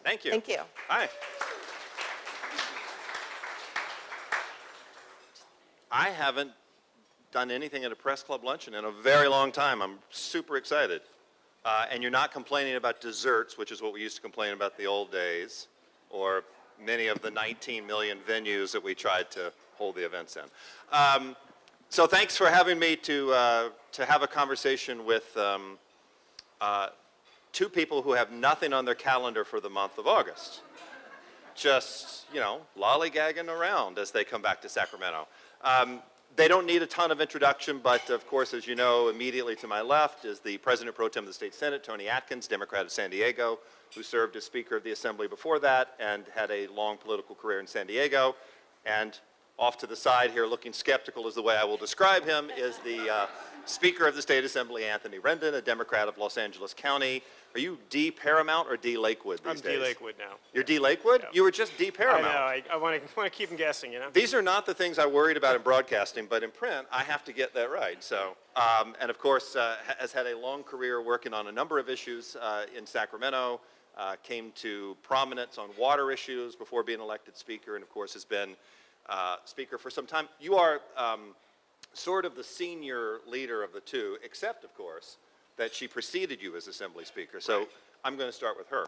Thank you. Thank you. Hi. I haven't done anything at a press club luncheon in a very long time. I'm super excited. And you're not complaining about desserts, which is what we used to complain about the old days, or many of the 19 million venues that we tried to hold the events in. So thanks for having me to have a conversation with two people who have nothing on their calendar for the month of August. Just, you know, lollygagging around as they come back to Sacramento. They don't need a ton of introduction, but of course, as you know, immediately to my left is the President Pro Tem of the State Senate, Toni Atkins, Democrat of San Diego, who served as Speaker of the Assembly before that and had a long political career in San Diego. And off to the side here, looking skeptical is the way I will describe him, is the Speaker of the State Assembly, Anthony Rendon, a Democrat of Los Angeles County. Are you D Paramount or D Lakewood these days? I'm D Lakewood now. You're D Lakewood? Yeah. You were just D Paramount. I know. I want to keep them guessing, you know? These are not the things I worried about in broadcasting, but in print, I have to get that right. So, and of course, has had a long career working on a number of issues in Sacramento, came to prominence on water issues before being elected Speaker, and of course has been Speaker for some time. You are sort of the senior leader of the two, except, of course, that she preceded you as Assembly Speaker. So right. I'm going to start with her.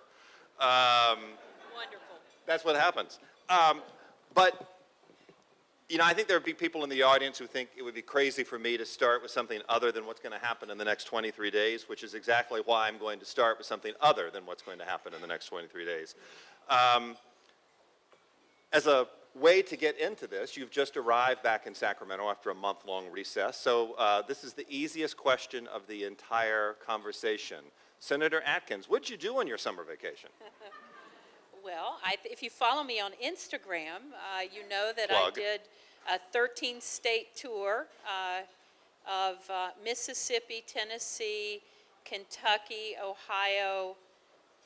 Wonderful. That's what happens. But, you know, I think there would be people in the audience who think it would be crazy for me to start with something other than what's going to happen in the next 23 days, which is exactly why I'm going to start with something other than what's going to happen in the next 23 days. As a way to get into this, you've just arrived back in Sacramento after a month-long recess, so this is the easiest question of the entire conversation. Senator Atkins, what did you do on your summer vacation? Well, if you follow me on Instagram, you know that Plug. I did a 13-state tour of Mississippi, Tennessee, Kentucky, Ohio,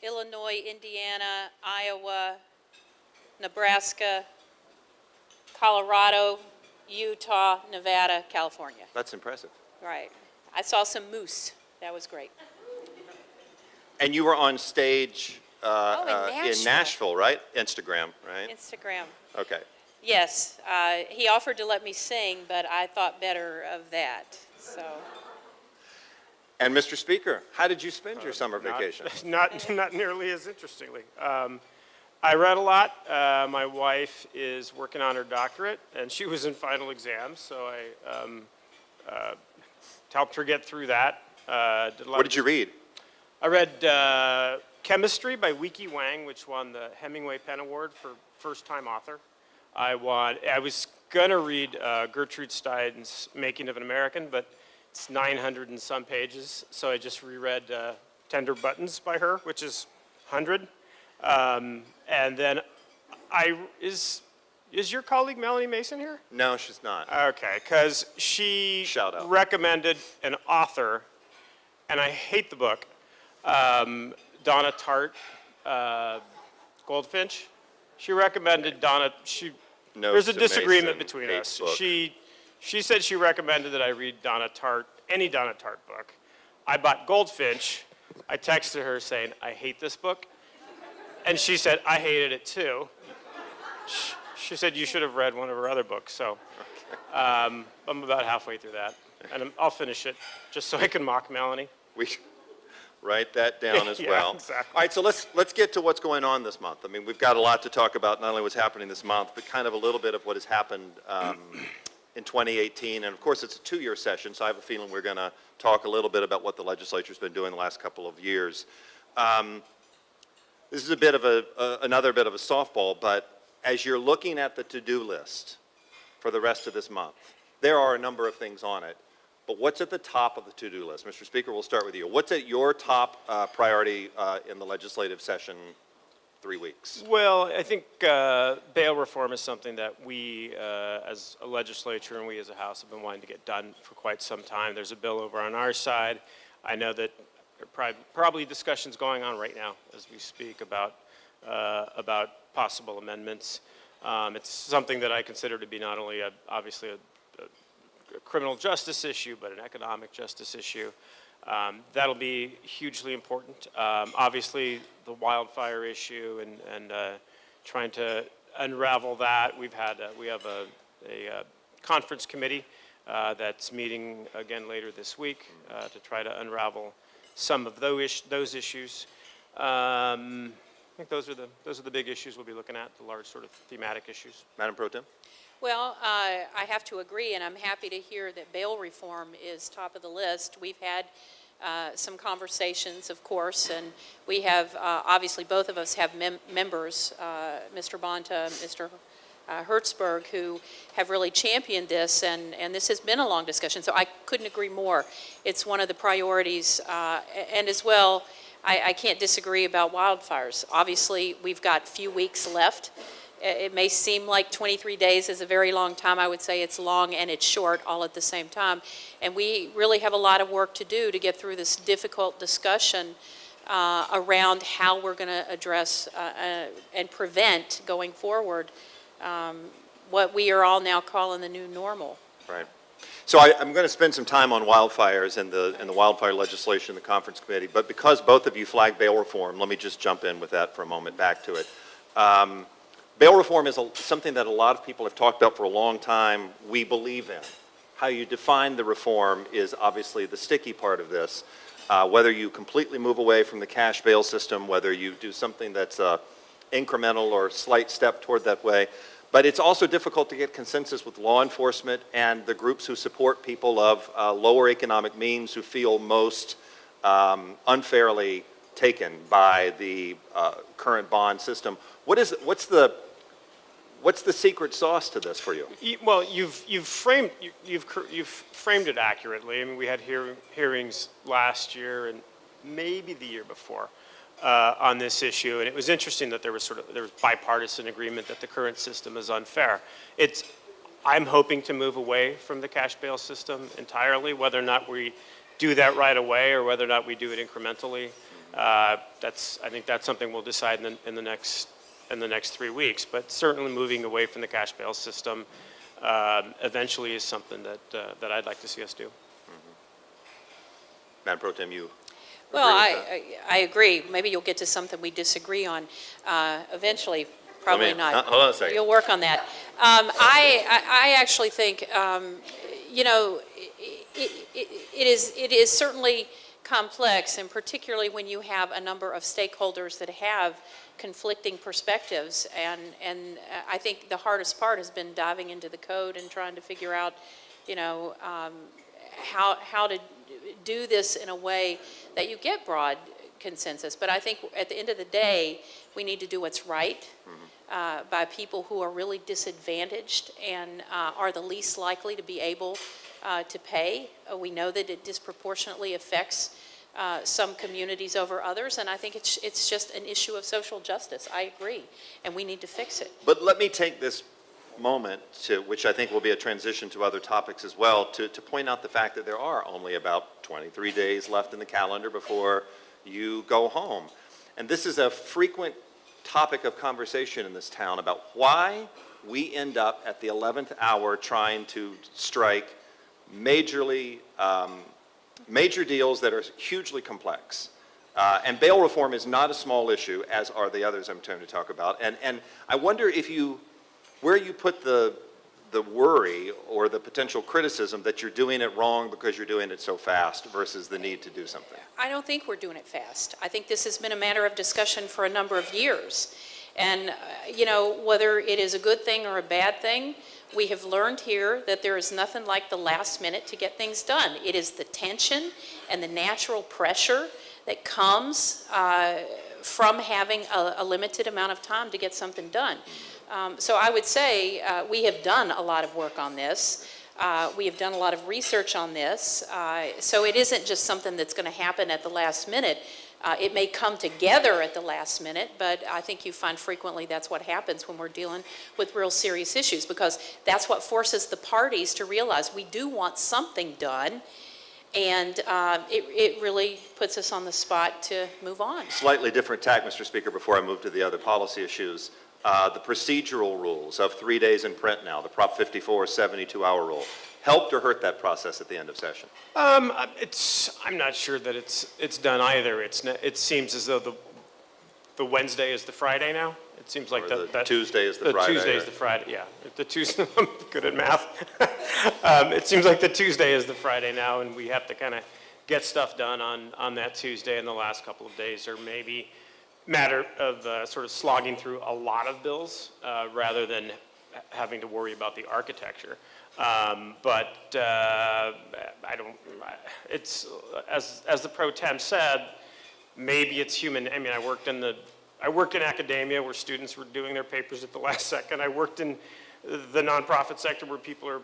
Illinois, Indiana, Iowa, Nebraska, Colorado, Utah, Nevada, California. That's impressive. Right. I saw some moose. That was great. And you were on stage in Nashville, right? Instagram, right? Instagram. Okay. Yes. He offered to let me sing, but I thought better of that. So. And Mr. Speaker, how did you spend your summer vacation? Not nearly as interestingly. I read a lot. My wife is working on her doctorate, and she was in final exams, so I helped her get through that. What did you read? I read Chemistry by Weiki Wang, which won the Hemingway Pen Award for first-time author. I was going to read Gertrude Stein's Making of an American, but it's 900 and some pages, so I just reread Tender Buttons by her, which is 100. And then is your colleague Melanie Mason here? No, she's not. Okay, because she Shout out. recommended an author, and I hate the book, Donna Tartt, Goldfinch. She recommended Donna, there's a disagreement between us. Book. She said she recommended that I read Donna Tartt, any Donna Tartt book. I bought Goldfinch. I texted her saying, I hate this book. And she said, I hated it too. She said, you should have read one of her other books. So I'm about halfway through that. And I'll finish it just so I can mock Melanie. We write that down as Yeah, well. exactly. All right, so let's get to what's going on this month. I mean, we've got a lot to talk about, not only what's happening this month, but kind of a little bit of what has happened in 2018. And of course, it's a two-year session, so I have a feeling we're going to talk a little bit about what the legislature's been doing the last couple of years. This is a bit of another bit of a softball, but as you're looking at the to-do list for the rest of this month, there are a number of things on it. But what's at the top of the to-do list? Mr. Speaker, we'll start with you. What's at your top priority in the legislative session 3 weeks? Well, I think bail reform is something that we as a legislature and we as a House have been wanting to get done for quite some time. There's a bill over on our side. I know that there are probably discussions going on right now as we speak about possible amendments. It's something that I consider to be not only obviously a criminal justice issue, but an economic justice issue. That'll be hugely important. Obviously, the wildfire issue and trying to unravel that. We have a conference committee that's meeting again later this week to try to unravel some of those issues. I think those are the big issues we'll be looking at, the large sort of thematic issues. Madam Pro Tem? Well, I have to agree, and I'm happy to hear that bail reform is top of the list. We've had some conversations, of course, and we have, obviously, both of us have members, Mr. Bonta, Mr. Hertzberg, who have really championed this, and this has been a long discussion, so I couldn't agree more. It's one of the priorities, and as well, I can't disagree about wildfires. Obviously, we've got a few weeks left. It may seem like 23 days is a very long time. I would say it's long and it's short all at the same time. And we really have a lot of work to do to get through this difficult discussion around how we're going to address and prevent going forward what we are all now calling the new normal. Right. So I'm going to spend some time on wildfires and the wildfire legislation in the conference committee, but because both of you flagged bail reform, let me just jump in with that for a moment, back to it. Bail reform is something that a lot of people have talked about for a long time. We believe in. How you define the reform is obviously the sticky part of this. Whether you completely move away from the cash bail system, whether you do something that's incremental or slight step toward that way. But it's also difficult to get consensus with law enforcement and the groups who support people of lower economic means who feel most unfairly taken by the current bond system. What's the secret sauce to this for you? Well, you've framed it accurately. I mean, we had hearings last year and maybe the year before on this issue, and it was interesting that there was bipartisan agreement that the current system is unfair. I'm hoping to move away from the cash bail system entirely. Whether or not we do that right away or whether or not we do it incrementally, I think that's something we'll decide in the next 3 weeks. But certainly moving away from the cash bail system eventually is something that I'd like to see us do. Madam Pro Tem, you Well, agree with that? I agree. Maybe you'll get to something we disagree on eventually. Probably not. Hold on a second. You'll work on that. I actually think, you know, it is certainly complex, and particularly when you have a number of stakeholders that have conflicting perspectives. And I think the hardest part has been diving into the code and trying to figure out, you know, how to do this in a way that you get broad consensus. But I think at the end of the day, we need to do what's right by people who are really disadvantaged and are the least likely to be able to pay. We know that it disproportionately affects some communities over others, and I think it's just an issue of social justice. I agree, and we need to fix it. But let me take this moment, which I think will be a transition to other topics as well, to point out the fact that there are only about 23 days left in the calendar before you go home. And this is a frequent topic of conversation in this town about why we end up at the 11th hour trying to strike major deals that are hugely complex. And bail reform is not a small issue, as are the others I'm trying to talk about. And I wonder where you put the worry or the potential criticism that you're doing it wrong because you're doing it so fast versus the need to do something. I don't think we're doing it fast. I think this has been a matter of discussion for a number of years. And, you know, whether it is a good thing or a bad thing, we have learned here that there is nothing like the last minute to get things done. It is the tension and the natural pressure that comes from having a limited amount of time to get something done. So I would say we have done a lot of work on this. We have done a lot of research on this. So it isn't just something that's going to happen at the last minute. It may come together at the last minute, but I think you find frequently that's what happens when we're dealing with real serious issues, because that's what forces the parties to realize we do want something done, and it really puts us on the spot to move on. Slightly different tack, Mr. Speaker, before I move to the other policy issues. The procedural rules of 3 days in print now, the Prop 54 72-hour rule. helped or hurt that process at the end of session? I'm not sure that it's done either. It seems as though the Wednesday is the Friday now. It seems like Or the Tuesday is the Friday? Tuesday is the Friday, yeah. The Tuesday, I'm good at math. It seems like the Tuesday is the Friday now, and we have to kind of get stuff done on that Tuesday in the last couple of days, or maybe matter of sort of slogging through a lot of bills rather than having to worry about the architecture. But I don't, it's, as the pro tem said, maybe it's human. I mean, I worked in academia where students were doing their papers at the last second. I worked in the nonprofit sector where people are,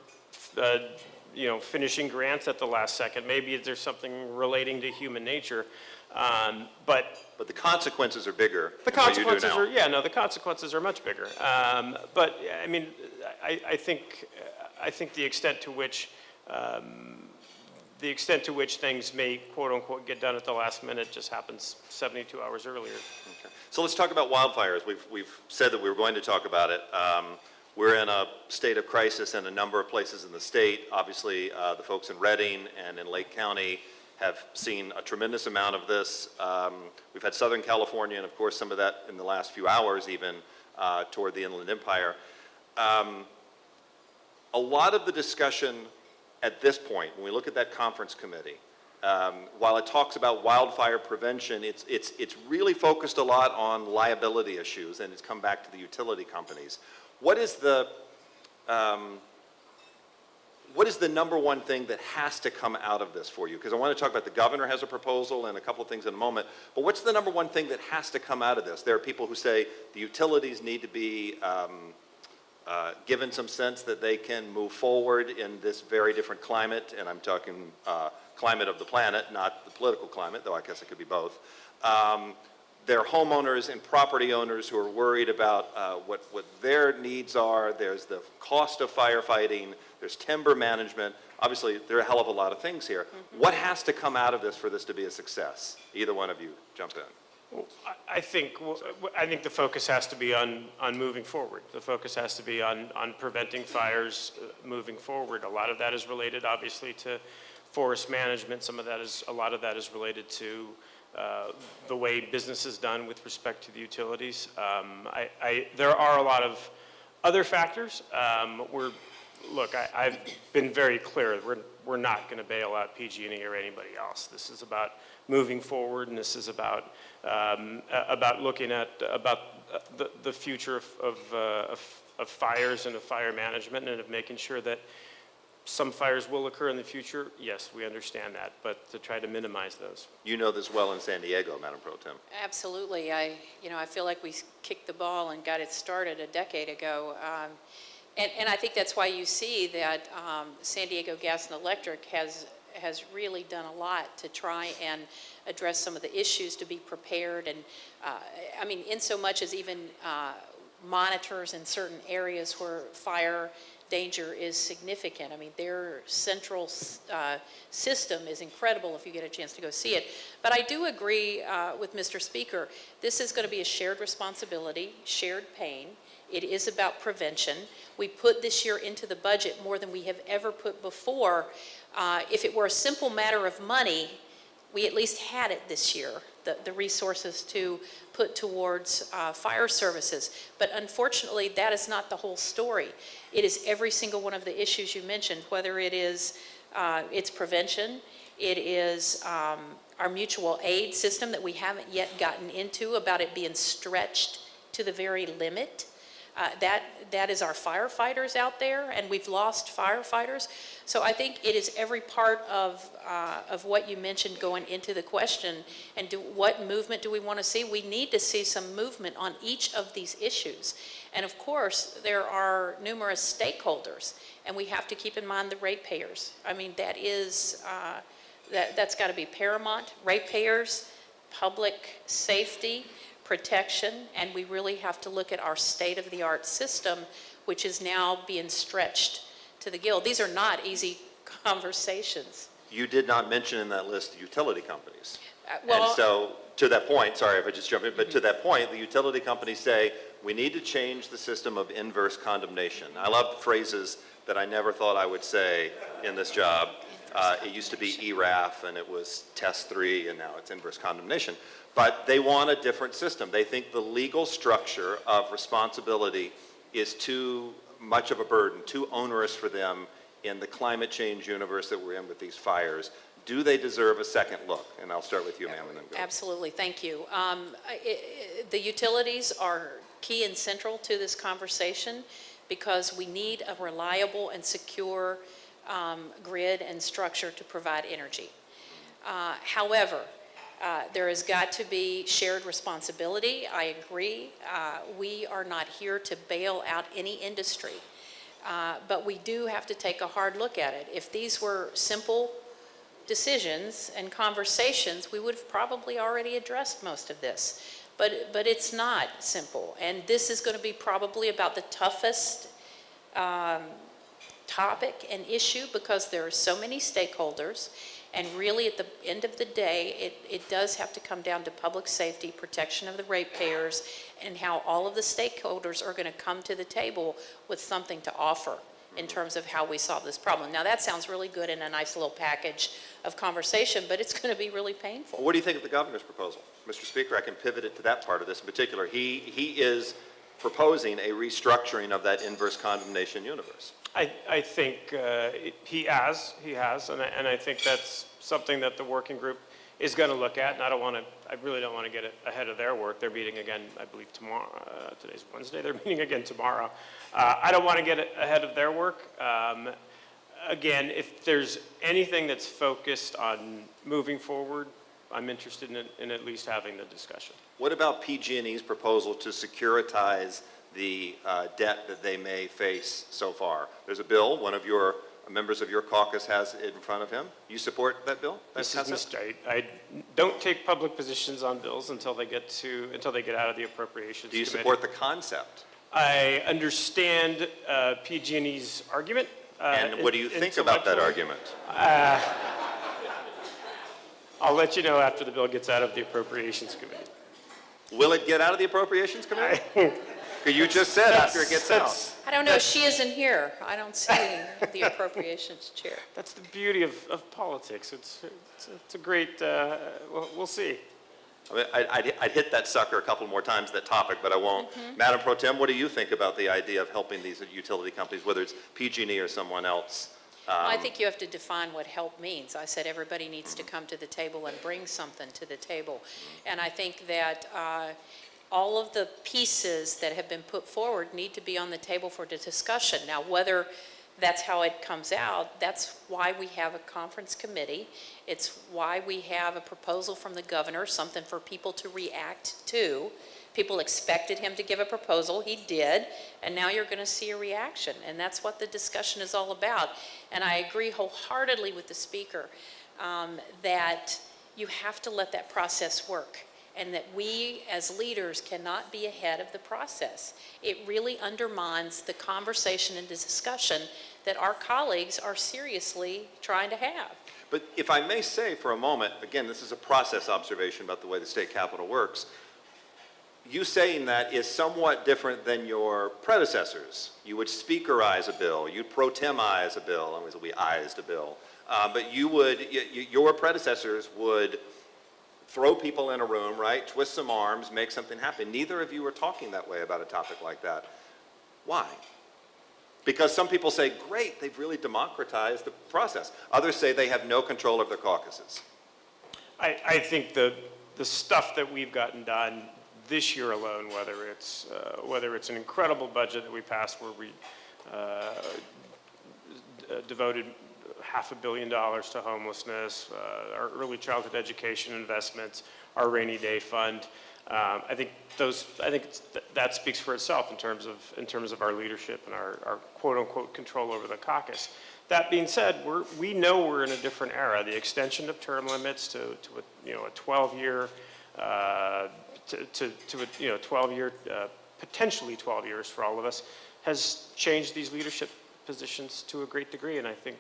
finishing grants at the last second. Maybe there's something relating to human nature. But the consequences are bigger the than what you do consequences now. are, yeah, no, the consequences are much bigger. But I mean, I think the extent to which things may quote unquote get done at the last minute just happens 72 hours earlier. Okay. So let's talk about wildfires. We've said that we were going to talk about it. We're in a state of crisis in a number of places in the state. Obviously, the folks in Redding and in Lake County have seen a tremendous amount of this. We've had Southern California, and of course some of that in the last few hours even toward the Inland Empire. A lot of the discussion at this point, when we look at that conference committee, while it talks about wildfire prevention, it's really focused a lot on liability issues, and it's come back to the utility companies. What is the number one thing that has to come out of this for you? Because I want to talk about the governor has a proposal and a couple of things in a moment, but what's the number one thing that has to come out of this? There are people who say the utilities need to be given some sense that they can move forward in this very different climate, and I'm talking climate of the planet, not the political climate, though I guess it could be both. There are homeowners and property owners who are worried about what their needs are. There's the cost of firefighting. There's timber management. Obviously, there are a hell of a lot of things here. Mm-hmm. What has to come out of this for this to be a success? Either one of you jump in. Well, I think the focus has to be on moving forward. The focus has to be on preventing fires moving forward. A lot of that is related, obviously, to forest management. A lot of that is related to the way business is done with respect to the utilities. There are a lot of other factors. I've been very clear. We're not going to bail out PG&E or anybody else. This is about moving forward, and this is about looking at the future of fires and of fire management, and of making sure that some fires will occur in the future. Yes, we understand that, but to try to minimize those. You know this well in San Diego, Madam Pro Tem. Absolutely. I feel like we kicked the ball and got it started a decade ago. And I think that's why you see that San Diego Gas and Electric has really done a lot to try and address some of the issues, to be prepared. And in so much as even monitors in certain areas where fire danger is significant. I mean, their central system is incredible if you get a chance to go see it. But I do agree with Mr. Speaker. This is going to be a shared responsibility, shared pain. It is about prevention. We put this year into the budget more than we have ever put before. If it were a simple matter of money, we at least had it this year, the resources to put towards fire services. But unfortunately, that is not the whole story. It is every single one of the issues you mentioned, whether it is its prevention, it is our mutual aid system that we haven't yet gotten into, about it being stretched to the very limit. That is our firefighters out there, and we've lost firefighters. So I think it is every part of what you mentioned going into the question, and what movement do we want to see? We need to see some movement on each of these issues. And of course, there are numerous stakeholders, and we have to keep in mind the ratepayers. I mean, that's got to be paramount. Ratepayers, public safety, protection, and we really have to look at our state-of-the-art system, which is now being stretched to the gill. These are not easy conversations. You did not mention in that list utility companies. Well- And so, to that point, sorry if I just jump in, but to that point, the utility companies say, we need to change the system of inverse condemnation. I love phrases that I never thought I would say in this job. It used to be ERAF, and it was Test 3, and now it's inverse condemnation. But they want a different system. They think the legal structure of responsibility is too much of a burden, too onerous for them in the climate change universe that we're in with these fires. Do they deserve a second look? And I'll start with you, ma'am, and then go. Absolutely, thank you. The utilities are key and central to this conversation because we need a reliable and secure grid and structure to provide energy. However, there has got to be shared responsibility. I agree. We are not here to bail out any industry, but we do have to take a hard look at it. If these were simple decisions and conversations, we would have probably already addressed most of this. But it's not simple, and this is going to be probably about the toughest topic and issue because there are so many stakeholders, and really at the end of the day, it does have to come down to public safety, protection of the ratepayers, and how all of the stakeholders are going to come to the table with something to offer in terms of how we solve this problem. Now that sounds really good in a nice little package of conversation, but it's going to be really painful. What do you think of the governor's proposal? Mr. Speaker, I can pivot it to that part of this in particular. He is proposing a restructuring of that inverse condemnation universe. I think he has, and I think that's something that the working group is going to look at, and I really don't want to get ahead of their work. They're meeting again, I believe, tomorrow. Today's Wednesday. They're meeting again tomorrow. I don't want to get ahead of their work. Again, if there's anything that's focused on moving forward, I'm interested in at least having the discussion. What about PG&E's proposal to securitize the debt that they may face so far? There's a bill, one of your members of your caucus has it in front of him. You support that bill? I don't take public positions on bills until they get out of the appropriations Do you committee. support the concept? I understand PG&E's argument. And what do you think about that argument? I'll let you know after the bill gets out of the appropriations committee. Will it get out of the appropriations committee? Because you just said after it gets out. I don't know, she isn't here. I don't see the appropriations chair. That's the beauty of politics. It's a great, we'll see. I mean, I'd hit that sucker a couple more times, that topic, but I won't. Madam Pro Tem, what do you think about the idea of helping these utility companies, whether it's PG&E or someone else? Well, I think you have to define what help means. I said everybody needs to come to the table and bring something to the table. And I think that all of the pieces that have been put forward need to be on the table for the discussion. Now, whether that's how it comes out, that's why we have a conference committee. It's why we have a proposal from the governor, something for people to react to. People expected him to give a proposal, he did, and now you're going to see a reaction, and that's what the discussion is all about. And I agree wholeheartedly with the speaker that you have to let that process work, and that we as leaders cannot be ahead of the process. It really undermines the conversation and the discussion that our colleagues are seriously trying to have. But if I may say for a moment, again, this is a process observation about the way the state capitol works. You saying that is somewhat different than your predecessors. You would speakerize a bill, you'd pro temize a bill, we eyesed a bill, but your predecessors would throw people in a room, right, twist some arms, make something happen. Neither of you are talking that way about a topic like that. Why? Because some people say, great, they've really democratized the process. Others say they have no control of their caucuses. I think the stuff that we've gotten done this year alone, whether it's an incredible budget that we passed where we devoted $500 million to homelessness, our early childhood education investments, our rainy day fund. I think that speaks for itself in terms of our leadership and our quote unquote control over the caucus. That being said, we know we're in a different era. The extension of term limits to a 12-year. To 12-year, potentially 12 years for all of us, has changed these leadership positions to a great degree, and I think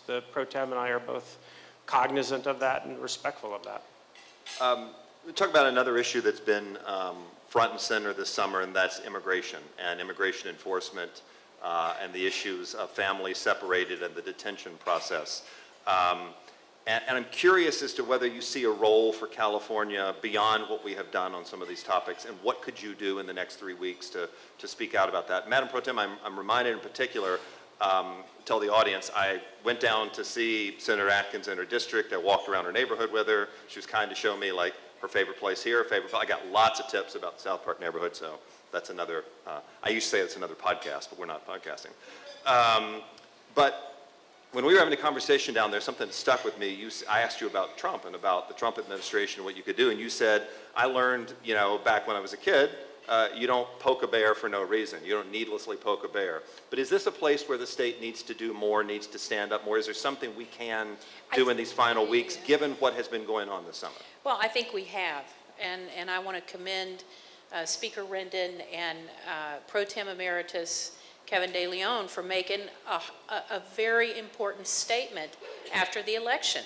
the Pro Tem and I are both cognizant of that and respectful of that. We talk about another issue that's been front and center this summer, and that's immigration and immigration enforcement and the issues of families separated and the detention process. And I'm curious as to whether you see a role for California beyond what we have done on some of these topics, and what could you do in the next 3 weeks to speak out about that? Madam Pro Tem, I'm reminded in particular, tell the audience, I went down to see Senator Atkins in her district. I walked around her neighborhood with her. She was kind to show me like her favorite place here, her favorite. I got lots of tips about the South Park neighborhood, so that's another, I used to say it's another podcast, but we're not podcasting. But when we were having a conversation down there, something that stuck with me. I asked you about Trump and about the Trump administration and what you could do, and you said, I learned, back when I was a kid, you don't poke a bear for no reason. You don't needlessly poke a bear. But is this a place where the state needs to do more, needs to stand up more? Is there something we can do in these final weeks, given what has been going on this summer? Well, I think we have, and I want to commend Speaker Rendon and Pro Tem Emeritus Kevin De Leon for making a very important statement after the election,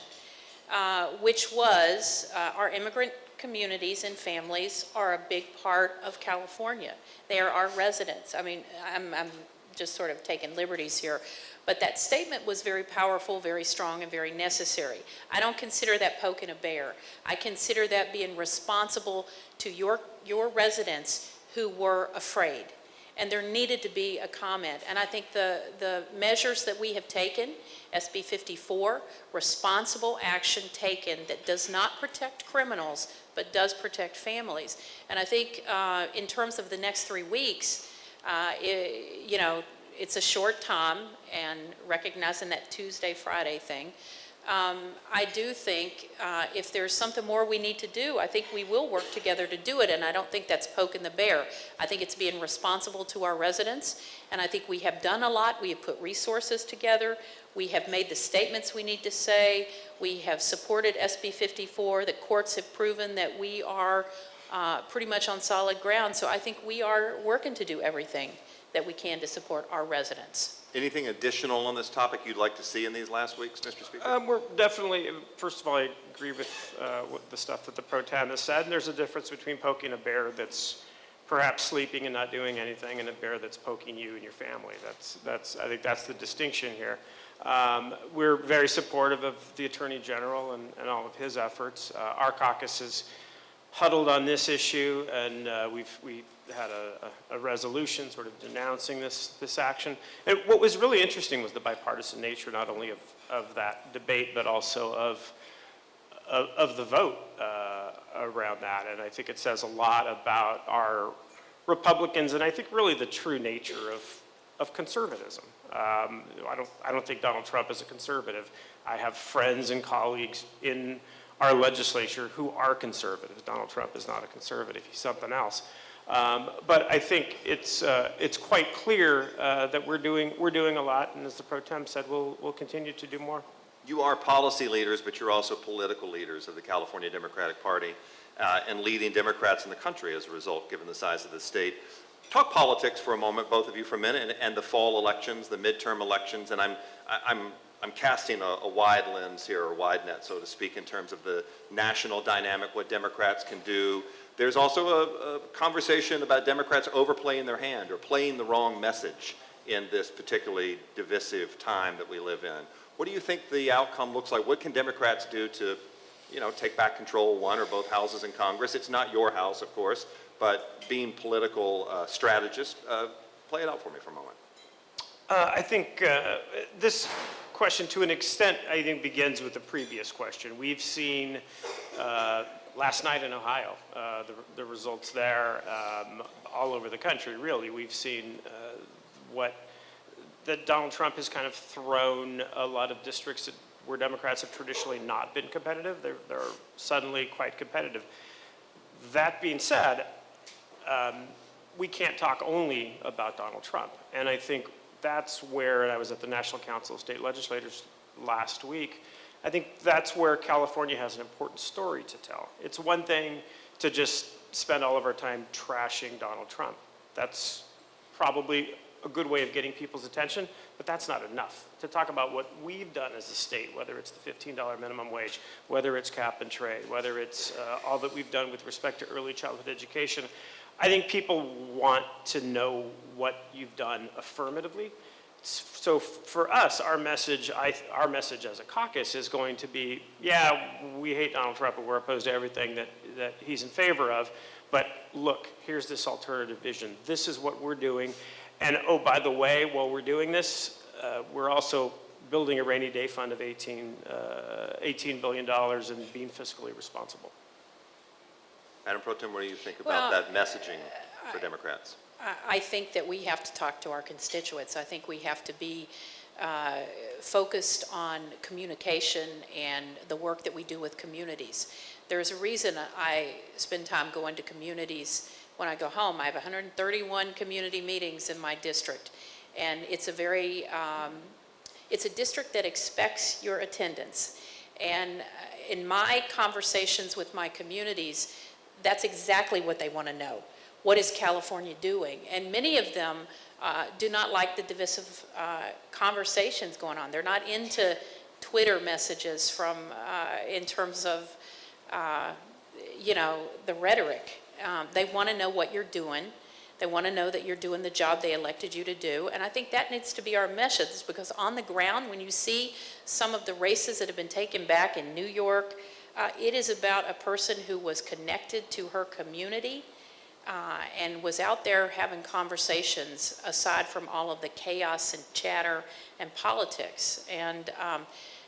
which was our immigrant communities and families are a big part of California. They are our residents. I mean, I'm just sort of taking liberties here, but that statement was very powerful, very strong, and very necessary. I don't consider that poking a bear. I consider that being responsible to your residents who were afraid. And there needed to be a comment. And I think the measures that we have taken, SB 54, responsible action taken that does not protect criminals, but does protect families. And I think in terms of the next 3 weeks, it's a short time, and recognizing that Tuesday, Friday thing, I do think if there's something more we need to do, I think we will work together to do it, and I don't think that's poking the bear. I think it's being responsible to our residents, and I think we have done a lot. We have put resources together. We have made the statements we need to say. We have supported SB 54. The courts have proven that we are pretty much on solid ground, so I think we are working to do everything that we can to support our residents. Anything additional on this topic you'd like to see in these last weeks, Mr. Speaker? We're definitely, first of all, I agree with the stuff that the Pro Tem has said, and there's a difference between poking a bear that's perhaps sleeping and not doing anything, and a bear that's poking you and your family. I think that's the distinction here. We're very supportive of the Attorney General and all of his efforts. Our caucus is huddled on this issue, and we had a resolution sort of denouncing this action. And what was really interesting was the bipartisan nature, not only of that debate, but also of the vote around that. And I think it says a lot about our Republicans, and I think really the true nature of conservatism. I don't think Donald Trump is a conservative. I have friends and colleagues in our legislature who are conservatives. Donald Trump is not a conservative, he's something else. But I think it's quite clear that we're doing a lot, and as the Pro Tem said, we'll continue to do more. You are policy leaders, but you're also political leaders of the California Democratic Party and leading Democrats in the country as a result, given the size of the state. Talk politics for a moment, both of you, for a minute, and the fall elections, the midterm elections, and I'm casting a wide lens here, or wide net, so to speak, in terms of the national dynamic, what Democrats can do. There's also a conversation about Democrats overplaying their hand or playing the wrong message in this particularly divisive time that we live in. What do you think the outcome looks like? What can Democrats do to, take back control of one or both houses in Congress? It's not your house, of course, but being political strategists, play it out for me for a moment. I think this question, to an extent, I think begins with the previous question. We've seen last night in Ohio, the results there, all over the country, really. We've seen that Donald Trump has kind of thrown a lot of districts where Democrats have traditionally not been competitive. They're suddenly quite competitive. That being said, we can't talk only about Donald Trump. And I think that's where, and I was at the National Council of State Legislators last week, I think that's where California has an important story to tell. It's one thing to just spend all of our time trashing Donald Trump. That's probably a good way of getting people's attention, but that's not enough. To talk about what we've done as a state, whether it's the $15 minimum wage, whether it's cap and trade, whether it's all that we've done with respect to early childhood education, I think people want to know what you've done affirmatively. So for us, our message as a caucus is going to be, yeah, we hate Donald Trump and we're opposed to everything that he's in favor of, but look, here's this alternative vision. This is what we're doing. And oh, by the way, while we're doing this, we're also building a rainy day fund of $18 billion and being fiscally responsible. Madam Pro Tem, what do you think about that messaging for Democrats? I think that we have to talk to our constituents. I think we have to be focused on communication and the work that we do with communities. There's a reason I spend time going to communities when I go home. I have 131 community meetings in my district, and it's a very, it's a district that expects your attendance. And in my conversations with my communities, that's exactly what they want to know. What is California doing? And many of them do not like the divisive conversations going on. They're not into Twitter messages from, in terms of, you know, the rhetoric. They want to know what you're doing. They want to know that you're doing the job they elected you to do. And I think that needs to be our message, because on the ground, when you see some of the races that have been taken back in New York, it is about a person who was connected to her community and was out there having conversations aside from all of the chaos and chatter and politics. And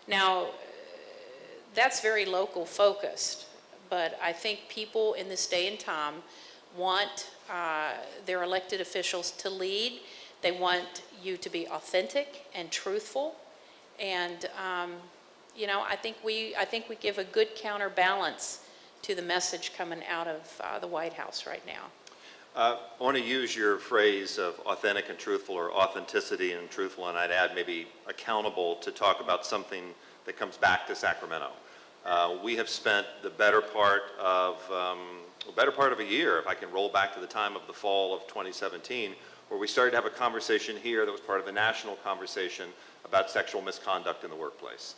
now, that's very local focused, but I think people in this day and time want their elected officials to lead. They want you to be authentic and truthful. And you know, I think we give a good counterbalance to the message coming out of the White House right now. I want to use your phrase of authentic and truthful, or authenticity and truthful, and I'd add maybe accountable, to talk about something that comes back to Sacramento. We have spent the better part of a year, if I can roll back to the time of the fall of 2017, where we started to have a conversation here that was part of a national conversation about sexual misconduct in the workplace.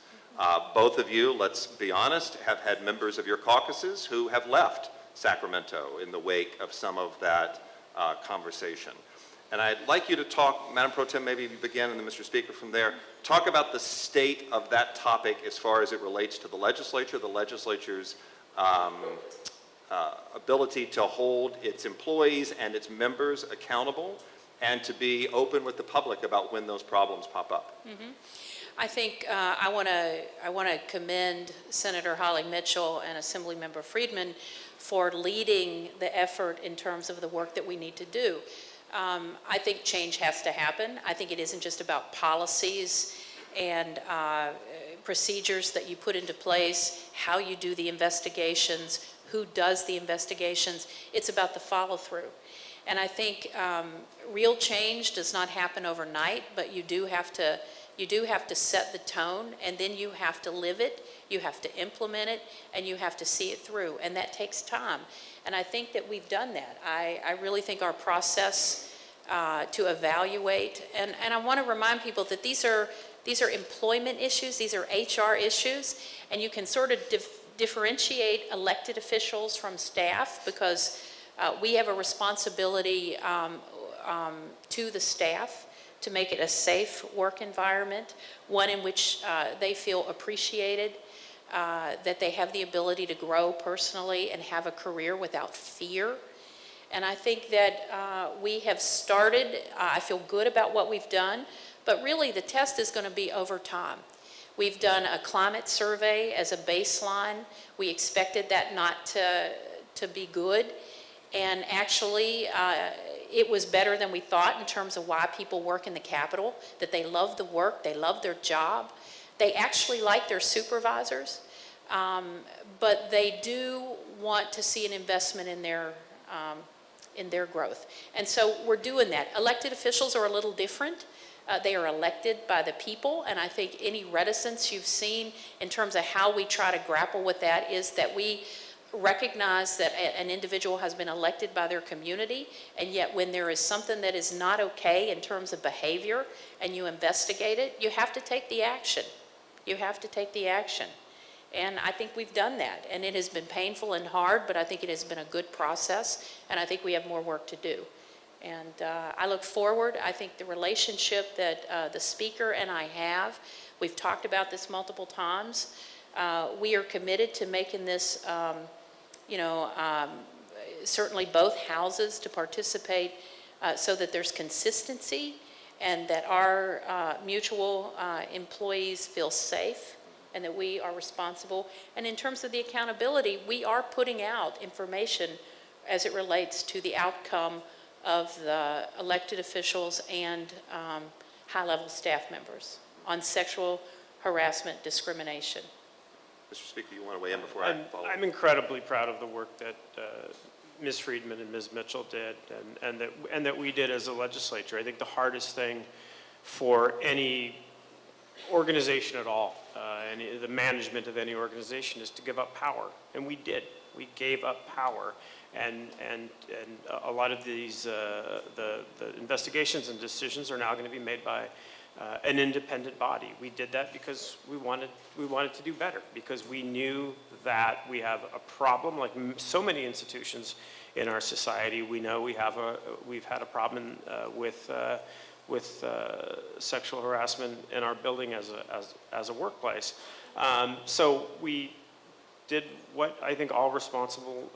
Both of you, let's be honest, have had members of your caucuses who have left Sacramento in the wake of some of that conversation. And I'd like you to talk, Madam Pro Tem, maybe begin, and then Mr. Speaker from there, talk about the state of that topic as far as it relates to the legislature's ability to hold its employees and its members accountable, and to be open with the public about when those problems pop up. Mm-hmm. I think I want to commend Senator Holly Mitchell and Assemblymember Friedman for leading the effort in terms of the work that we need to do. I think change has to happen. I think it isn't just about policies and procedures that you put into place, how you do the investigations, who does the investigations. It's about the follow-through. And I think real change does not happen overnight, but you do have to set the tone, and then you have to live it, you have to implement it, and you have to see it through, and that takes time. And I think that we've done that. I really think our process to evaluate, and I want to remind people that these are employment issues, these are HR issues, and you can sort of differentiate elected officials from staff, because we have a responsibility to the staff to make it a safe work environment, one in which they feel appreciated, that they have the ability to grow personally and have a career without fear. And I think that we have started, I feel good about what we've done, but really the test is going to be over time. We've done a climate survey as a baseline. We expected that not to be good, and actually it was better than we thought in terms of why people work in the Capitol, that they love the work, they love their job. They actually like their supervisors, but they do want to see an investment in their growth. And so we're doing that. Elected officials are a little different. They are elected by the people, and I think any reticence you've seen in terms of how we try to grapple with that is that we recognize that an individual has been elected by their community, and yet when there is something that is not okay in terms of behavior and you investigate it, you have to take the action. You have to take the action. And I think we've done that. And it has been painful and hard, but I think it has been a good process, and I think we have more work to do. And I look forward. I think the relationship that the speaker and I have, we've talked about this multiple times. We are committed to making this, certainly both houses to participate so that there's consistency and that our mutual employees feel safe and that we are responsible. And in terms of the accountability, we are putting out information as it relates to the outcome of the elected officials and high-level staff members on sexual harassment discrimination. Mr. Speaker, you want to weigh in before I follow? I'm incredibly proud of the work that Ms. Friedman and Ms. Mitchell did and that we did as a legislature. I think the hardest thing for any organization at all, the management of any organization, is to give up power. And we did. We gave up power. And a lot of these, the investigations and decisions are now going to be made by an independent body. We did that because we wanted to do better, because we knew that we have a problem, like so many institutions in our society. We know we've had a problem with sexual harassment in our building as a workplace. So we did what I think all responsible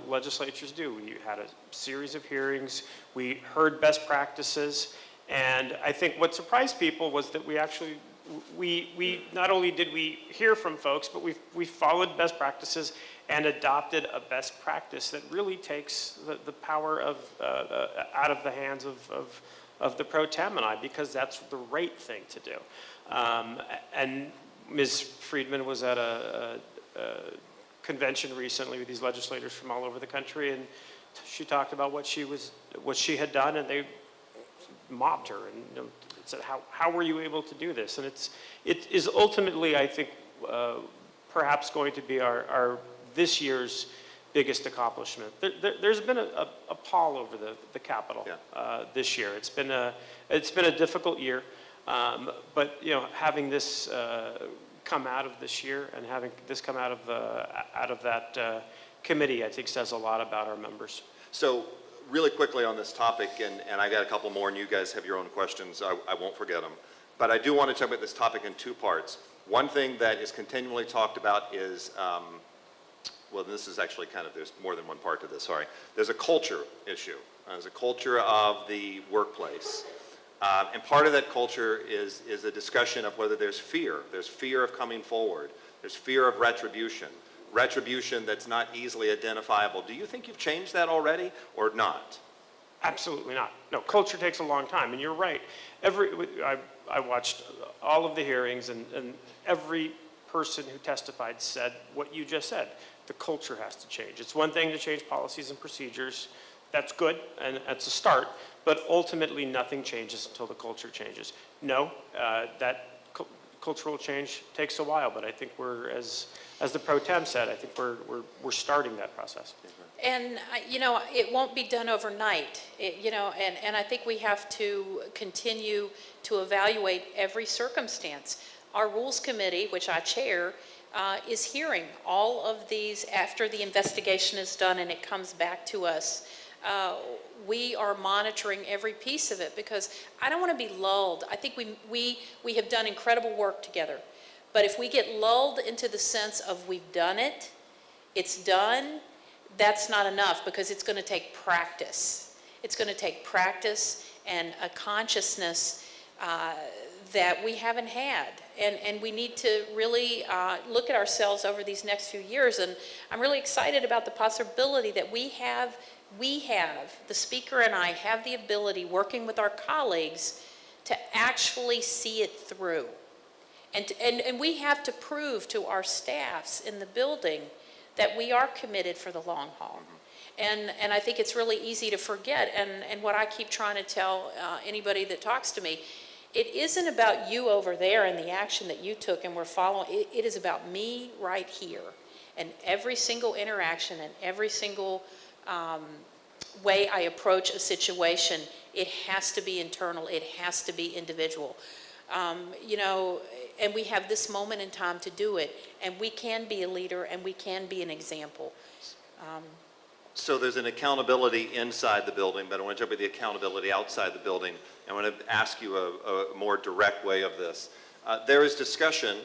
legislatures do. We had a series of hearings. We heard best practices. And I think what surprised people was that we actually, we not only did we hear from folks, but we followed best practices and adopted a best practice that really takes the power out of the hands of the pro tem and I, because that's the right thing to do. And Ms. Friedman was at a convention recently with these legislators from all over the country, and she talked about what she had done, and they mobbed her and said, how were you able to do this? And it is ultimately, I think, perhaps going to be our this year's biggest accomplishment. There's been a pall over the Capitol this year. It's been a difficult year, but having this come out of this year and having this come out of that committee, I think says a lot about our members. So really quickly on this topic, and I got a couple more, and you guys have your own questions. I won't forget them. But I do want to talk about this topic in two parts. One thing that is continually talked about is, well, this is actually there's more than one part to this, sorry. There's a culture issue. There's a culture of the workplace. And part of that culture is a discussion of whether there's fear. There's fear of coming forward. There's fear of retribution that's not easily identifiable. Do you think you've changed that already or not? Absolutely not. No, culture takes a long time, and you're right. I watched all of the hearings, and every person who testified said what you just said. The culture has to change. It's one thing to change policies and procedures. That's good, and that's a start, but ultimately nothing changes until the culture changes. No, that cultural change takes a while, but I think we're, as the pro tem said, I think we're starting that process. And it won't be done overnight. And I think we have to continue to evaluate every circumstance. Our Rules Committee, which I chair, is hearing all of these after the investigation is done and it comes back to us. We are monitoring every piece of it because I don't want to be lulled. I think we have done incredible work together. But if we get lulled into the sense of we've done it, it's done, that's not enough because it's going to take practice. It's going to take practice and a consciousness that we haven't had. And we need to really look at ourselves over these next few years. And I'm really excited about the possibility that we have, the speaker and I have the ability, working with our colleagues, to actually see it through. And we have to prove to our staffs in the building that we are committed for the long haul. And I think it's really easy to forget. And what I keep trying to tell anybody that talks to me, it isn't about you over there and the action that you took and we're following. It is about me right here. And every single interaction and every single way I approach a situation, it has to be internal, it has to be individual. You know, and we have this moment in time to do it, and we can be a leader and we can be an example. So there's an accountability inside the building, but I want to jump with the accountability outside the building. I want to ask you a more direct way of this. There is discussion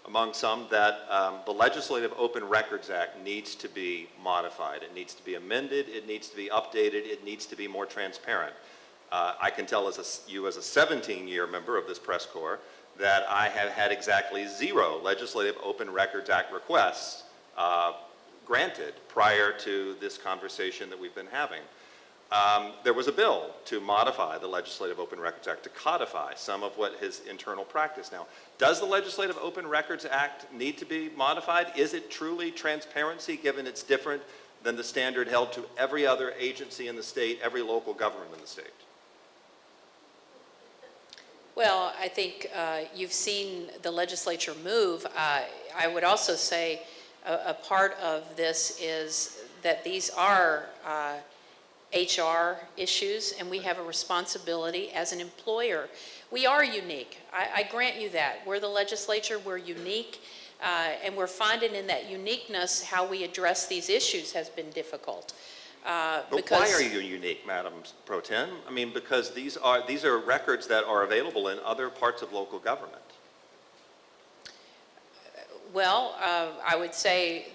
among some that the Legislative Open Records Act needs to be modified. It needs to be amended. It needs to be updated. It needs to be more transparent. I can tell you as a 17-year member of this press corps that I have had exactly 0 Legislative Open Records Act requests granted prior to this conversation that we've been having. There was a bill to modify the Legislative Open Records Act to codify some of what his internal practice now. Does the Legislative Open Records Act need to be modified? Is it truly transparency, given it's different than the standard held to every other agency in the state, every local government in the state? Well, I think you've seen the legislature move. I would also say a part of this is that these are HR issues, and we have a responsibility as an employer. We are unique. I grant you that. We're the legislature, we're unique, and we're finding in that uniqueness how we address these issues has been difficult. But why are you unique, Madam Pro Tem? I mean, because these are records that are available in other parts of local government. Well, I would say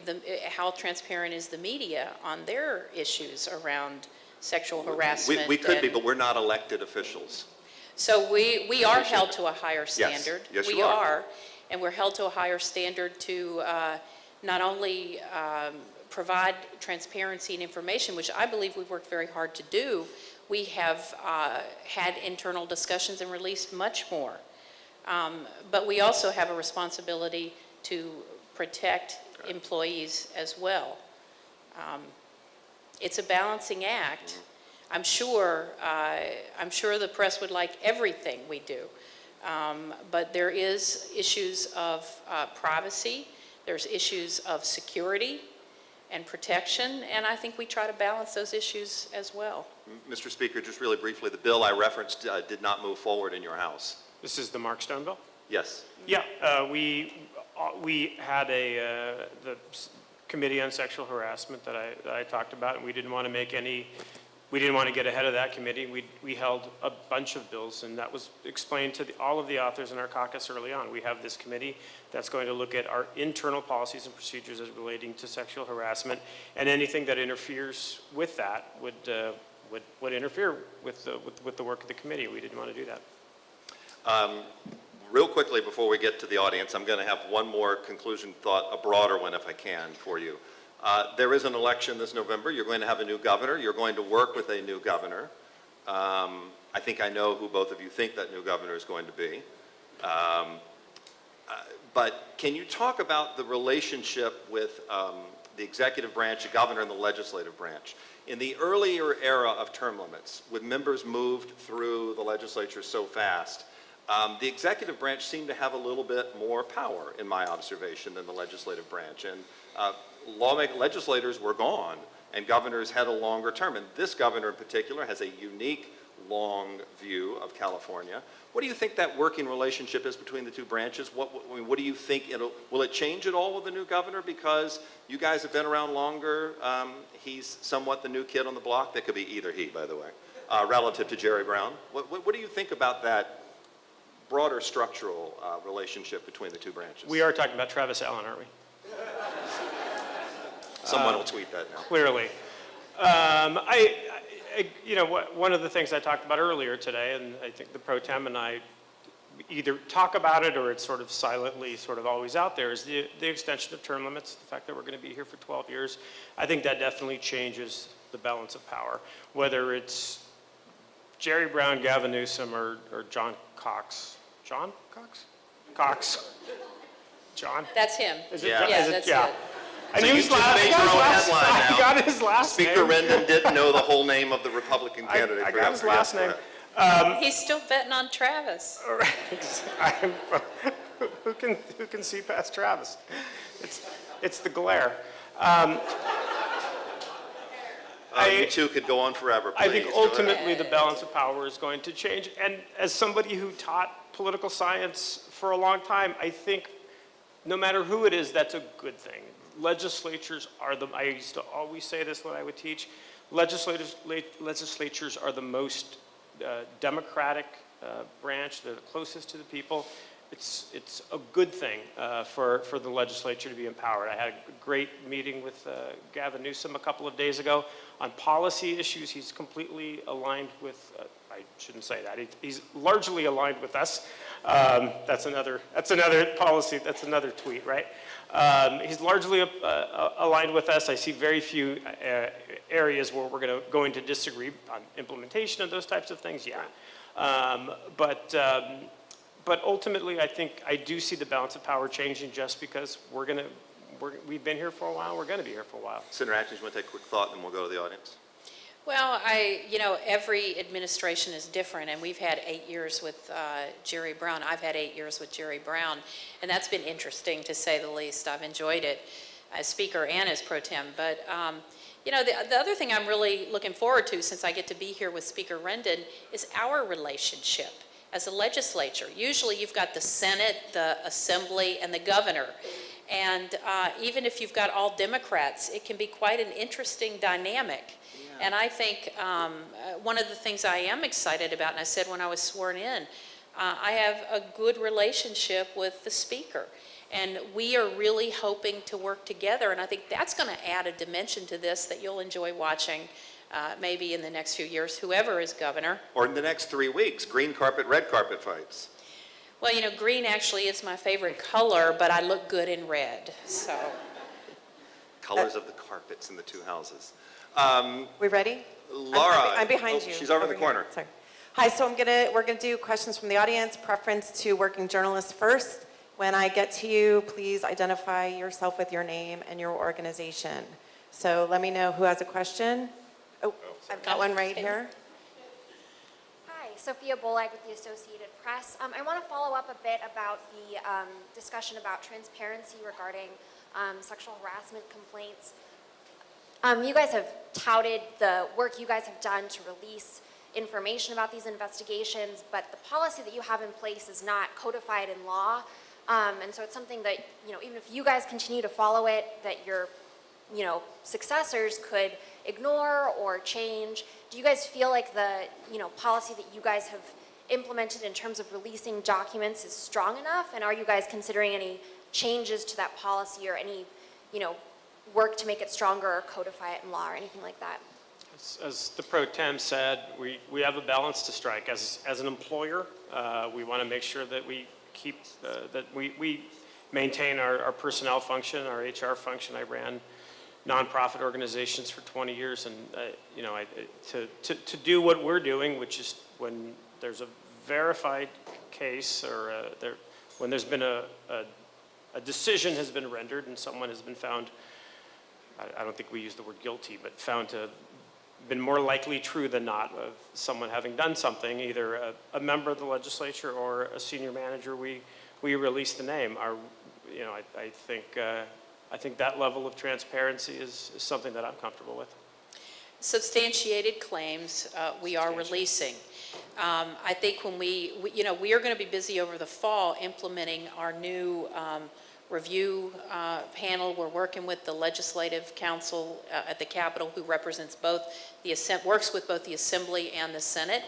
how transparent is the media on their issues around sexual harassment. We could be, but we're not elected officials. So we are held to a higher standard. Yes, we you are. are, and we're held to a higher standard to not only provide transparency and information, which I believe we've worked very hard to do. We have had internal discussions and released much more. But we also have a responsibility to protect employees as well. It's a balancing act. I'm sure the press would like everything we do, but there is issues of privacy, there's issues of security and protection, and I think we try to balance those issues as well. Mr. Speaker, just really briefly, the bill I referenced did not move forward in your House. This is the Mark Stone bill? Yes. Yeah, we had the committee on sexual harassment that I talked about, and we didn't want to get ahead of that committee. We held a bunch of bills, and that was explained to all of the authors in our caucus early on. We have this committee that's going to look at our internal policies and procedures as relating to sexual harassment, and anything that interferes with that would interfere with the work of the committee. We didn't want to do that. Real quickly before we get to the audience, I'm going to have one more conclusion thought, a broader one if I can, for you. There is an election this November. You're going to have a new governor. You're going to work with a new governor. I think I know who both of you think that new governor is going to be. But can you talk about the relationship with the executive branch, the governor, and the legislative branch? In the earlier era of term limits, when members moved through the legislature so fast, the executive branch seemed to have a little bit more power, in my observation, than the legislative branch. And legislators were gone, and governors had a longer term. And this governor in particular has a unique, long view of California. What do you think that working relationship is between the two branches? What do you think, will it change at all with the new governor? Because you guys have been around longer. He's somewhat the new kid on the block. That could be either he, by the way, relative to Jerry Brown. What do you think about that broader structural relationship between the two branches? We are talking about Travis Allen, aren't we? Someone will tweet that now. Clearly. One of the things I talked about earlier today, and I think the Pro Tem and I either talk about it or it's sort of silently sort of always out there, is the extension of term limits, the fact that we're going to be here for 12 years. I think that definitely changes the balance of power, whether it's Jerry Brown, Gavin Newsom, or John Cox. John Cox? Cox. John? That's him. Is it? Yeah. Yeah, Is it? that's Yeah. it. I So knew you his just last, made your own headline now. I got his last Speaker name. Rendon didn't know the whole name of the Republican candidate. I for got his governor. last Yes, name. go ahead. He's still betting on Travis. Who can see past Travis? It's the glare. You two could go on forever, please. I think Go ahead. ultimately the balance of power is going to change. And as somebody who taught political science for a long time, I think no matter who it is, that's a good thing. Legislatures are I used to always say this when I would teach, legislatures are the most democratic branch, they're the closest to the people. It's a good thing for the legislature to be empowered. I had a great meeting with Gavin Newsom a couple of days ago on policy issues. He's completely aligned with, I shouldn't say that, he's largely aligned with us. That's another policy, that's another tweet, right? He's largely aligned with us. I see very few areas where we're going to disagree on implementation of those types of things, yeah. But ultimately, I think I do see the balance of power changing just because we've been here for a while, we're going to be here for a while. Senator Atkins, you want to take a quick thought, and then we'll go to the audience? Well, every administration is different, and we've had 8 years with Jerry Brown. I've had 8 years with Jerry Brown, and that's been interesting to say the least. I've enjoyed it as Speaker and as Pro Tem. But, the other thing I'm really looking forward to, since I get to be here with Speaker Rendon, is our relationship as a legislature. Usually you've got the Senate, the Assembly, and the governor. And even if you've got all Democrats, it can be quite an interesting dynamic. Yeah. And I think one of the things I am excited about, and I said when I was sworn in, I have a good relationship with the Speaker. And we are really hoping to work together. And I think that's going to add a dimension to this that you'll enjoy watching maybe in the next few years, whoever is governor. Or in the next 3 weeks, green carpet, red carpet fights. Well, green actually is my favorite color, but I look good in red, so. Colors of the carpets in the two houses. We ready? Laura. I'm behind you. She's over in the here. corner. Sorry. Hi, so we're gonna do questions from the audience, preference to working journalists first. When I get to you, please identify yourself with your name and your organization. So let me know who has a question. Oh, I've got one right here. Hi, Sophia Bollag with the Associated Press. I want to follow up a bit about the discussion about transparency regarding sexual harassment complaints. You guys have touted the work you guys have done to release information about these investigations, but the policy that you have in place is not codified in law. And so it's something that, even if you guys continue to follow it, that your successors could ignore or change. Do you guys feel like the, policy that you guys have implemented in terms of releasing documents is strong enough? And are you guys considering any changes to that policy or any, work to make it stronger or codify it in law or anything like that? As the Pro Tem said, we have a balance to strike. As an employer, we want to make sure that we keep, that we maintain our personnel function, our HR function. I ran nonprofit organizations for 20 years, and to do what we're doing, which is when there's a verified case or when there's been a decision has been rendered and someone has been found, I don't think we use the word guilty, but found to have been more likely true than not of someone having done something, either a member of the legislature or a senior manager, we release the name. I think that level of transparency is something that I'm comfortable with. Substantiated claims we are releasing. I think when we are going to be busy over the fall implementing our new review panel. We're working with the Legislative Council at the Capitol, who represents works with both the Assembly and the Senate.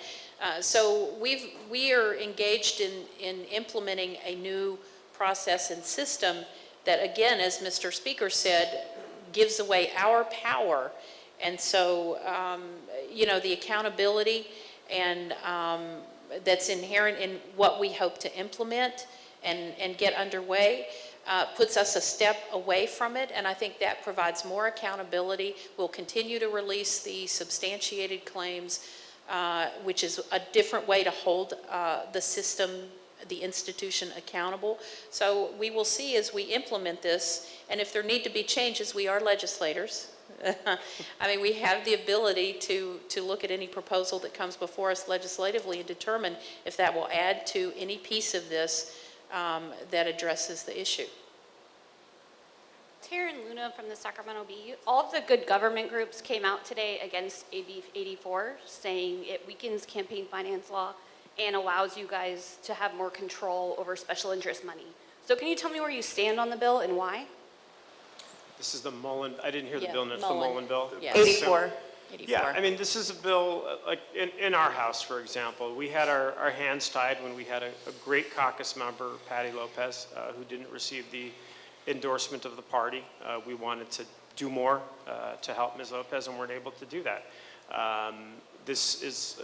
So we are engaged in implementing a new process and system that, again, as Mr. Speaker said, gives away our power. And so, the accountability and that's inherent in what we hope to implement and get underway puts us a step away from it, and I think that provides more accountability. We'll continue to release the substantiated claims, which is a different way to hold the system, the institution accountable. So we will see as we implement this, and if there need to be changes, we are legislators. I mean, we have the ability to look at any proposal that comes before us legislatively and determine if that will add to any piece of this that addresses the issue. Taryn Luna from the Sacramento Bee. All of the good government groups came out today against AB 84, saying it weakens campaign finance law and allows you guys to have more control over special interest money. So can you tell me where you stand on the bill and why? This is the Mullen, I didn't hear the Yeah, bill, and it's the Mullen. Mullen bill? Yes. 84. 84. Yeah, I mean, this is a bill, like, in our house, for example, we had our hands tied when we had a great caucus member, Patty Lopez, who didn't receive the endorsement of the party. We wanted to do more to help Ms. Lopez, and weren't able to do that. This is,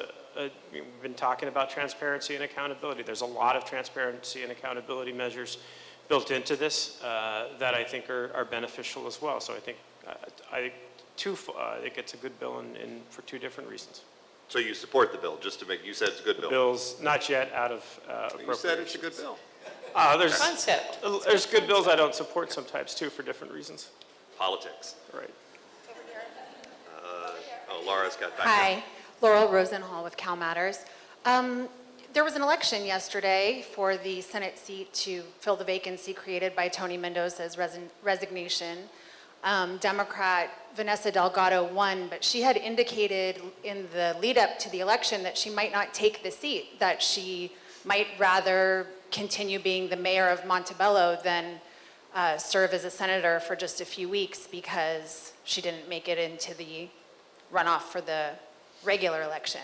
we've been talking about transparency and accountability. There's a lot of transparency and accountability measures built into this that I think are beneficial as well. So I think I think it's a good bill for two different reasons. So you support the bill, just to make, you said it's a good bill. Bill's not yet out of You said it's a good bill. Concept. There's good bills I don't support sometimes too for different reasons. Politics. Right. Oh, Laura's got back. Hi, Laurel Rosenhall with Cal Matters. There was an election yesterday for the Senate seat to fill the vacancy created by Toni Mendoza's resignation. Democrat Vanessa Delgado won, but she had indicated in the lead up to the election that she might not take the seat, that she might rather continue being the mayor of Montebello than serve as a senator for just a few weeks because she didn't make it into the runoff for the regular election.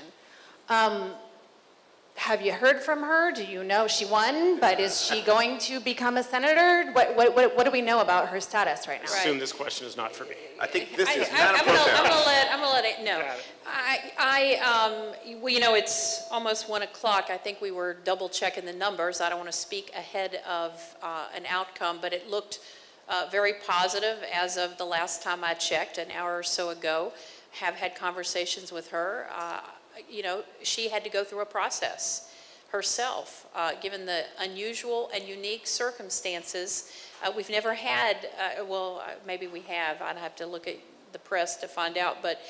Have you heard from her? Do you know she won, but is she going to become a senator? What do we know about her status right now? I assume this question is not for me. I think this is I'm Madam gonna Pro Tem. let it, no. Got it. Well, you know, it's almost 1 o'clock. I think we were double checking the numbers. I don't want to speak ahead of an outcome, but it looked very positive as of the last time I checked, an hour or so ago. Have had conversations with her. You know, she had to go through a process herself, given the unusual and unique circumstances. We've never had, maybe we have. I'd have to look at the press to find out, but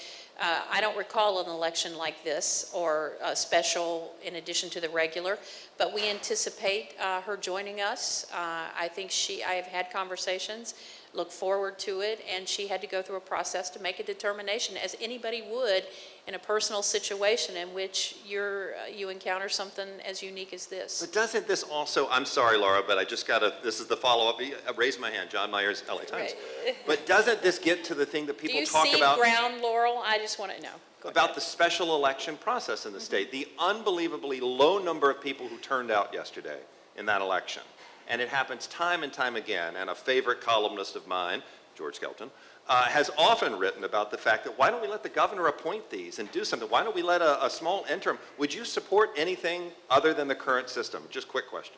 I don't recall an election like this or a special in addition to the regular, but we anticipate her joining us. I have had conversations, look forward to it, and she had to go through a process to make a determination, as anybody would in a personal situation in which you encounter something as unique as this. But doesn't this also, I'm sorry, Laura, but I just got to, this is the follow-up. I raised my hand, John Myers, LA Times. Right. But doesn't this get to the thing that Do people you talk see about? ground, Laurel? I just want to know. Go About ahead. the special election process in the state, the unbelievably low number of people who turned out yesterday in that election. And it happens time and time again, and a favorite columnist of mine, George Skelton, has often written about the fact that why don't we let the governor appoint these and do something? Why don't we let a small interim? Would you support anything other than the current system? Just quick question.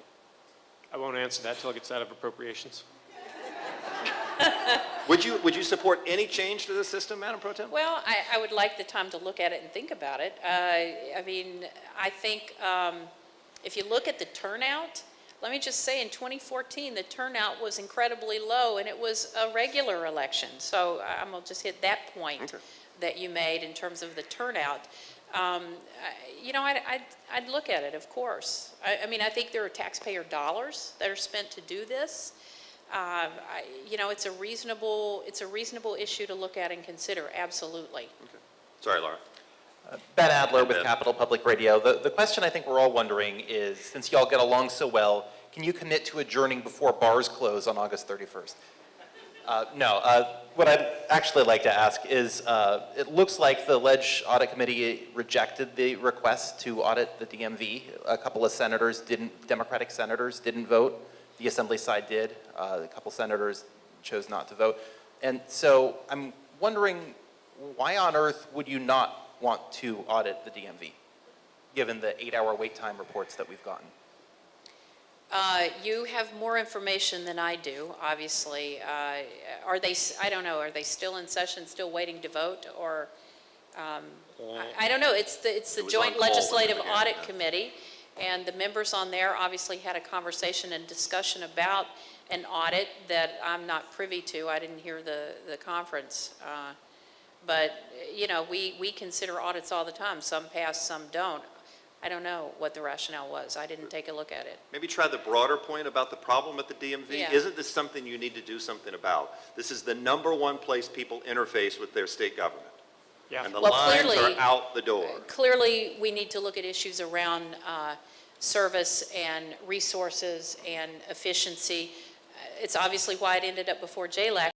I won't answer that till it gets out of appropriations. Would you support any change to the system, Madam Pro Tem? Well, I would like the time to look at it and think about it. I mean, I think if you look at the turnout, let me just say in 2014, the turnout was incredibly low, and it was a regular election. So I'm going to just hit that point that you made in terms of the turnout. You know, I'd look at it, of course. I mean, I think there are taxpayer dollars that are spent to do this. You know, it's a reasonable issue to look at and consider, absolutely. Okay. Sorry, Laura. Ben Adler with Ben. Capital Public Radio. The question I think we're all wondering is, since y'all get along so well, can you commit to adjourning before bars close on August 31st? No. What I'd actually like to ask is, it looks like the Ledge Audit Committee rejected the request to audit the DMV. A couple of senators Democratic senators didn't vote. The Assembly side did. A couple senators chose not to vote. And so I'm wondering, why on earth would you not want to audit the DMV, given the 8-hour wait time reports that we've gotten? You have more information than I do, obviously. Are they, I don't know, are they still in session, still waiting to vote, or, I don't know, it's the was on Joint call when Legislative they began, Audit yeah. Committee, and the members on there obviously had a conversation and discussion about an audit that I'm not privy to. I didn't hear the conference. But, you know, we consider audits all the time. Some pass, some don't. I don't know what the rationale was. I didn't take a look at it. Maybe try the broader point about the problem at the DMV. Yeah. Isn't this something you need to do something about? This is the #1 place people interface with their state government. Yeah. And the Well, lines clearly- are out the door. Clearly, we need to look at issues around service and resources and efficiency. It's obviously why it ended up before JLAC,